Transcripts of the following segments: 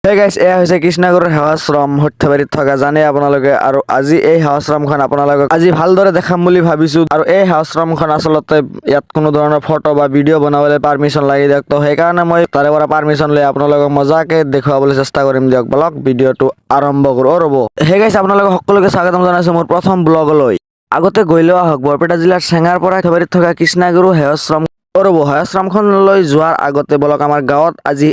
হে গাইছ, এয়া হৈছে কৃষ্ণাগুৰিৰ সেৱাশ্ৰম সৰ্থেবাৰীত থকা জানে আপোনালোকে। আৰু আজি এই সেৱাশ্ৰমখন আপোনালোকক আজি ভালদৰে দেখাম বুলি ভাবিছো। আৰু এই সেৱাশ্ৰমখন আচলতে ইয়াত কোনো ধৰণৰ ফটো বা ভিডিঅ' বনাবলৈ পাৰ্মিশ্যন লাগি দিয়ক, তো সেইকাৰণে মই তাৰে পৰা পাৰ্মিশ্যন লৈ আপোনালোকক মজাকে দেখুৱাবলৈ চেষ্টা কৰিম দিয়ক। বলক ভিডিঅ'টো আৰম্ভ কৰোঁ। ৰ'ব, হে গাইছ, আপোনালোকক সকলোকে স্বাগতম জনাইছো মোৰ প্ৰথম ব্লগলৈ। আগতে গৈ লোৱা হওক বৰপেটা জিলাৰ চেঙাৰ পৰা সৰ্থেবাৰীত থকা কৃষ্ণাগুৰু সেৱাশ্ৰম। ৰ'ব, সেৱাশ্ৰমখনলৈ যোৱাৰ আগতে বলক আমাৰ গাঁৱত আজি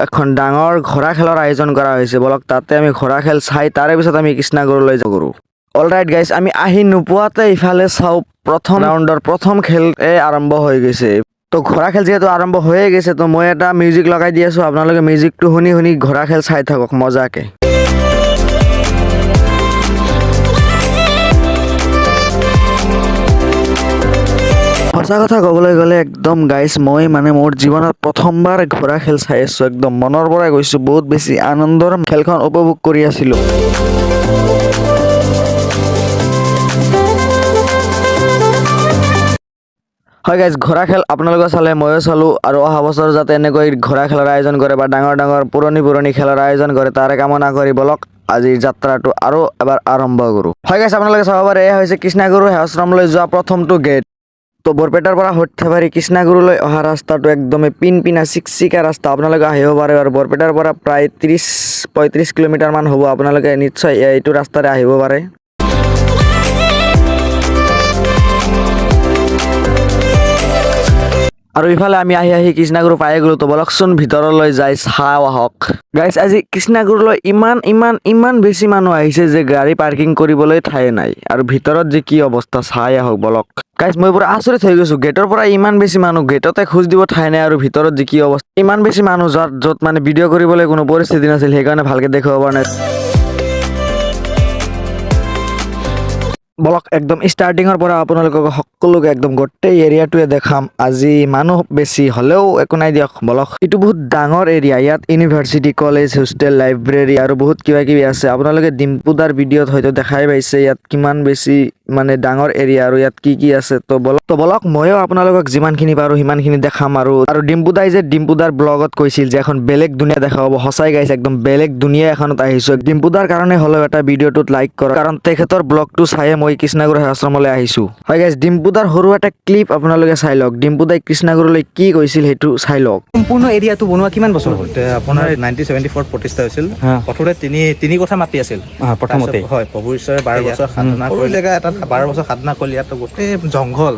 এখন ডাঙৰ ঘোঁৰা খেলৰ আয়োজন কৰা হৈছে। বলক তাতে আমি ঘোঁৰা খেল চাই তাৰে পিছত আমি কৃষ্ণাগুৰুলৈ যাওঁ। অলৰাইট গাইছ, আমি আহি নোপোৱাতে ইফালে চাওঁ প্ৰথম ৰাউণ্ডৰ প্ৰথম খেলে আৰম্ভ হৈ গৈছে। তো ঘোঁৰা খেল যিহেতু আৰম্ভ হৈয়ে গৈছে, তো মই এটা মিউজিক লগাই দি আছোঁ, আপোনালোকে মিউজিকটো শুনি শুনি ঘোঁৰা খেল চাই থাকক মজাকে। সঁচা কথা ক'বলৈ গ'লে একদম গাইছ, মই মোৰ জীৱনত প্ৰথমবাৰ ঘোঁৰা খেল চাই আছোঁ। একদম মনৰ পৰাই গৈছোঁ, বহুত বেছি আনন্দৰ খেলখন উপভোগ কৰি আছিলোঁ। হয় গাইজ, ঘোঁৰা খেল আপোনালোকে চালে, ময়ো চালোঁ। আৰু অহা বছৰ যাতে এনেকৈ ঘোঁৰা খেলৰ আয়োজন কৰে বা ডাঙৰ ডাঙৰ পুৰণি খেলৰ আয়োজন কৰে তাৰে কামনা কৰি বলক আজিৰ যাত্ৰাটো আৰু এবাৰ আৰম্ভ কৰোঁ। হয় গাইজ, আপোনালোকে চাব পাৰে, এয়া হৈছে কৃষ্ণাগুৰু সেৱাশ্ৰমলৈ যোৱা প্ৰথমটো গেট। তো বৰপেটাৰ পৰা সৰ্থেবাৰী কৃষ্ণাগুৰুলৈ অহা ৰাস্তাটো একদমেই পিনপিনা চিকচিকা ৰাস্তা। আপোনালোকে আহিব পাৰে আৰু বৰপেটাৰ পৰা প্ৰায় 30-35 কিলোমিটাৰমান হ'ব। আপোনালোকে নিশ্চয় এইটো ৰাস্তাৰে আহিব পাৰে। আৰু ইফালে আমি আহি আহি কৃষ্ণাগুৰু পাই গ'লো। তো বলকচোন ভিতৰলৈ যাই চাওঁ আহক। গাইজ, আজি কৃষ্ণাগুৰুলৈ ইমান বেছি মানুহ আহিছে যে গাড়ী পাৰ্কিং কৰিবলৈ ঠাই নাই। আৰু ভিতৰত যে কি অৱস্থা চাই আহক বলক। গাইজ, মই পুৰা আচৰিত হৈ গৈছোঁ, গেটৰ পৰা ইমান বেছি মানুহ, গেটতে খোজ দিব ঠাই নাই আৰু ভিতৰত যে কি অৱস্থা। ইমান বেছি মানুহ য'ত মানে ভিডিঅ' কৰিবলৈ কোনো পৰিস্থিতি নাছিল, সেইকাৰণে ভালকে দেখাব পৰা নাই। বলক একদম ষ্টাৰ্টিঙৰ পৰা আপোনালোকক সকলোকে একদম গোটেই এৰিয়াটোৱে দেখাম। আজি মানুহ বেছি হ'লেও একো নাই দিয়ক। বলক, এইটো বহুত ডাঙৰ এৰিয়া, ইয়াত ইউনিভাৰ্চিটি, কলেজ, হোষ্টেল, লাইব্ৰেৰী আৰু বহুত কিবা কিবি আছে। আপোনালোকে ডিম্পুদাৰ ভিডিঅ'ত হয়তো দেখাই পাইছে ইয়াত কিমান বেছি মানে ডাঙৰ এৰিয়া আৰু ইয়াত কি আছে। তো বলক ময়ো আপোনালোকক যিমানখিনি পাৰোঁ সিমানখিনি দেখাম। আৰু ডিম্পুদাই যে ডিম্পুদাৰ ব্লগত কৈছিল যে এখন বেলেগ দুনিয়া দেখা পাব, সঁচাই গাইছে, একদম বেলেগ দুনিয়া এখনত আহিছোঁ। ডিম্পুদাৰ কাৰণে হ'লেও এটা ভিডিঅ'টোত লাইক কৰক, কাৰণ তেখেতৰ ব্লগটো চায়ে মই কৃষ্ণাগুৰু সেৱাশ্ৰমলৈ আহিছোঁ। হয় গাইজ, ডিম্পুদাৰ সৰু এটা ক্লিপ আপোনালোকে চাই লওক। ডিম্পুদাই কৃষ্ণাগুৰুলৈ কি কৈছিল সেইটো চাই লওক। সম্পূৰ্ণ এৰিয়াটো বনোৱা কিমান বছৰ হ'ল? আপোনাৰ 1974 প্ৰতিষ্ঠা হৈছিল। প্ৰথমতে তিনি কথা মাটি আছিল প্ৰথমতে। হয়, প্ৰভু ঈশ্বৰে 12 বছৰ সাধনা কৰি জেগা এটাত 12 বছৰ সাধনা কৰি ইয়াত গোটেই জংঘল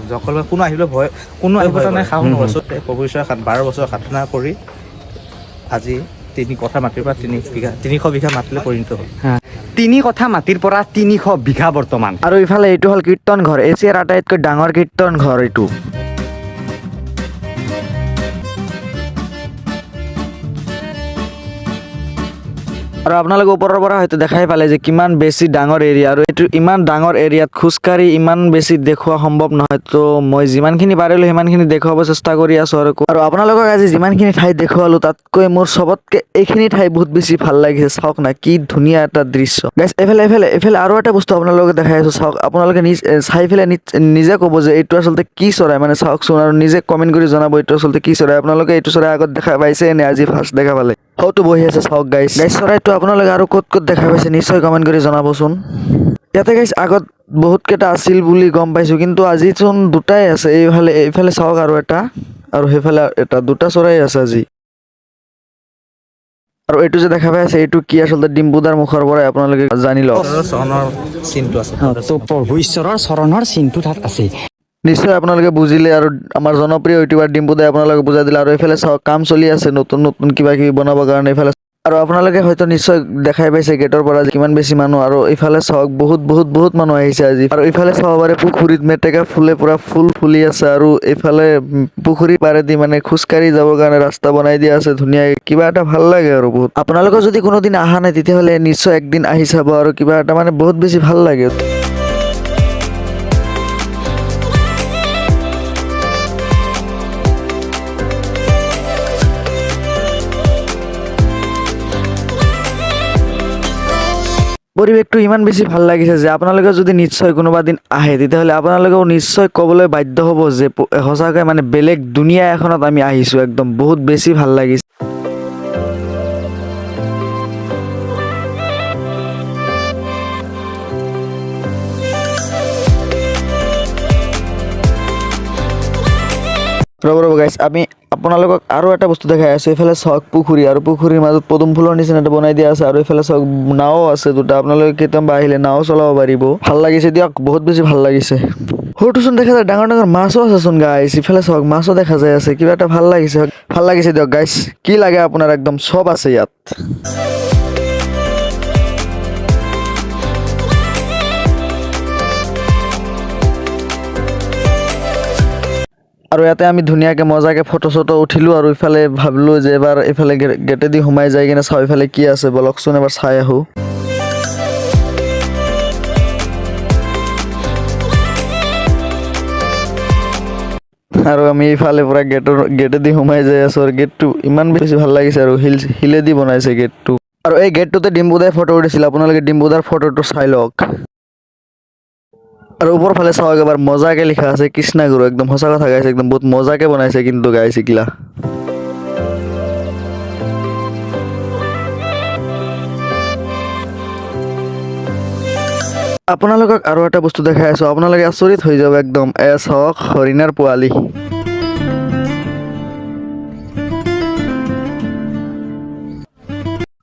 কোনো আহিবলৈ ভয়, কোনো আহিব নাই, সাহস নকৰিছোঁ। প্ৰভু ঈশ্বৰে 12 বছৰ সাধনা কৰি আজি 3 কথা মাটিৰ পৰা 300 বিঘা মাটিলৈ পৰিণত হ'ল। 3 কথা মাটিৰ পৰা 300 বিঘা বৰ্তমান। আৰু ইফালে এইটো হ'ল কীৰ্তন ঘৰ, এছিয়াৰ আটাইতকৈ ডাঙৰ কীৰ্তন ঘৰ এইটো। আৰু আপোনালোকে ওপৰৰ পৰা হয়তো দেখাই পালে যে কিমান বেছি ডাঙৰ এৰিয়া। আৰু এইটো ইমান ডাঙৰ এৰিয়াত খোজকাঢ়ি ইমান বেছি দেখুওৱা সম্ভৱ নহয়। তো মই যিমানখিনি পাৰিলোঁ সিমানখিনি দেখুৱাব চেষ্টা কৰি আছোঁ। আৰু আপোনালোকক আজি যিমানখিনি ঠাই দেখুৱালোঁ তাতকৈ মোৰ চবতকৈ এইখিনি ঠাই বহুত বেছি ভাল লাগিছে। চাওক না, কি ধুনীয়া এটা দৃশ্য। গাইজ, এইফালে আৰু এটা বস্তু আপোনালোকে দেখাই আছোঁ, চাওক। আপোনালোকে চাই পেলাই নিজে ক'ব যে এইটো আচলতে কি চৰাই, মানে চাওকচোন আৰু নিজে কমেণ্ট কৰি জনাব এইটো আচলতে কি চৰাই। আপোনালোকে এইটো চৰাই আগত দেখা পাইছে নে আজি ফাৰ্ষ্ট দেখা পালে? হয়তো বহি আছে, চাওক গাইজ। চৰাইটো আপোনালোকে আৰু ক'ত দেখা পাইছে নিশ্চয় কমেণ্ট কৰি জনাবচোন। ইয়াতে গাইজ আগত বহুতকেইটা আছিল বুলি গম পাইছোঁ, কিন্তু আজিচোন দুটাই আছে। এইফালে চাওক আৰু এটা, আৰু সেইফালে এটা, দুটা চৰাই আছে আজি। আৰু এইটো যে দেখা পাই আছে এইটো কি আচলতে ডিম্পুদাৰ মুখৰ পৰাই আপোনালোকে জানি লওক। চৰণৰ চিনটো আছে। তো প্ৰভু ঈশ্বৰৰ চৰণৰ চিনটো তাত আছে। নিশ্চয় আপোনালোকে বুজিলে, আৰু আমাৰ জনপ্ৰিয় ইউটিউবাৰ ডিম্পুদাই আপোনালোকে বুজাই দিলে। আৰু এইফালে চাওক, কাম চলি আছে নতুন কিবা কিবি বনাবৰ কাৰণে এইফালে। আৰু আপোনালোকে হয়তো নিশ্চয় দেখাই পাইছে গেটৰ পৰা কিমান বেছি মানুহ। আৰু এইফালে চাওক বহুত মানুহ আহিছে আজি। আৰু এইফালে চাব পাৰে পুখুৰীত মেটেকা ফুলে পুৰা ফুল ফুলি আছে। আৰু এইফালে পুখুৰী পাৰেদি মানে খোজকাঢ়ি যাবৰ কাৰণে ৰাস্তা বনাই দিয়া আছে ধুনীয়াকৈ। কিবা এটা ভাল লাগে আৰু বহুত। আপোনালোকে যদি কোনোদিন অহা নাই তেতিয়াহ'লে নিশ্চয় একদিন আহি চাব, আৰু কিবা এটা মানে বহুত বেছি ভাল লাগে। পৰিৱেশটো ইমান বেছি ভাল লাগিছে যে আপোনালোকে যদি নিশ্চয় কোনোবা দিন আহে তেতিয়াহ'লে আপোনালোকেও নিশ্চয় ক'বলৈ বাধ্য হ'ব যে সঁচাকৈ মানে বেলেগ দুনিয়া এখনত আমি আহিছোঁ। একদম বহুত বেছি ভাল লাগিছে। ৰ'ব গাইছ, আমি আপোনালোকক আৰু এটা বস্তু দেখাই আছোঁ। এইফালে চাওক পুখুৰী, আৰু পুখুৰীৰ মাজত পদুম ফুলৰ নিচিনা এটা বনাই দিয়া আছে, আৰু এইফালে চাওক নাও আছে দুটা। আপোনালোকে কেতিয়াবা আহিলে নাও চলাব পাৰিব। ভাল লাগিছে দিয়ক, বহুত বেছি ভাল লাগিছে। সৰুটোচোন দেখা যায় ডাঙৰ ডাঙৰ মাছো আছেচোন গাইছ। ইফালে চাওক মাছো দেখা যায় আছে, কিবা এটা ভাল লাগিছে দিয়ক গাইছ। কি লাগে আপোনাৰ, একদম চব আছে ইয়াত। আৰু ইয়াতে আমি ধুনীয়াকৈ মজাকৈ ফটো চটো উঠিলোঁ, আৰু ইফালে ভাবিলোঁ যে এবাৰ এইফালে গেটেদি সোমাই যাই কিনে চাওঁ ইফালে কি আছে, বলকচোন এবাৰ চাই আহোঁ। আৰু আমি ইফালে পৰা গেটেদি সোমাই যাই আছোঁ, আৰু গেটটো ইমান বেছি ভাল লাগিছে, আৰু শিলেদি বনাইছে গেটটো। আৰু এই গেটটোতে ডিম্বুদাই ফটো উঠিছিল, আপোনালোকে ডিম্বুদাৰ ফটোটো চাই লওক। আৰু ওপৰ ফালে চাওক এবাৰ মজাকে লিখা আছে কৃষ্ণাগুৰু। একদম সঁচা কথা গাইছে, একদম বহুত মজাকে বনাইছে কিন্তু গাইছে এইগিলা। আপোনালোকক আৰু এটা বস্তু দেখাই আছোঁ, আপোনালোকে আচৰিত হৈ যাব একদম। চাওক হৰিণাৰ পোৱালি।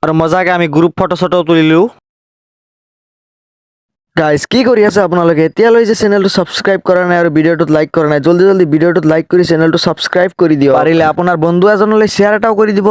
আৰু মজাকে আমি গ্ৰুপ ফটো চটো তুলিলোঁ। গাইজ কি কৰি আছে আপোনালোকে? এতিয়ালৈ যে চেনেলটো ছাবস্ক্ৰাইব কৰা নাই আৰু ভিডিঅ'টোত লাইক কৰা নাই, জলদি ভিডিঅ'টোত লাইক কৰি চেনেলটো ছাবস্ক্ৰাইব কৰি দিয়ক। পাৰিলে আপোনাৰ বন্ধু এজনলৈ শ্বেয়াৰ এটাও কৰি দিব।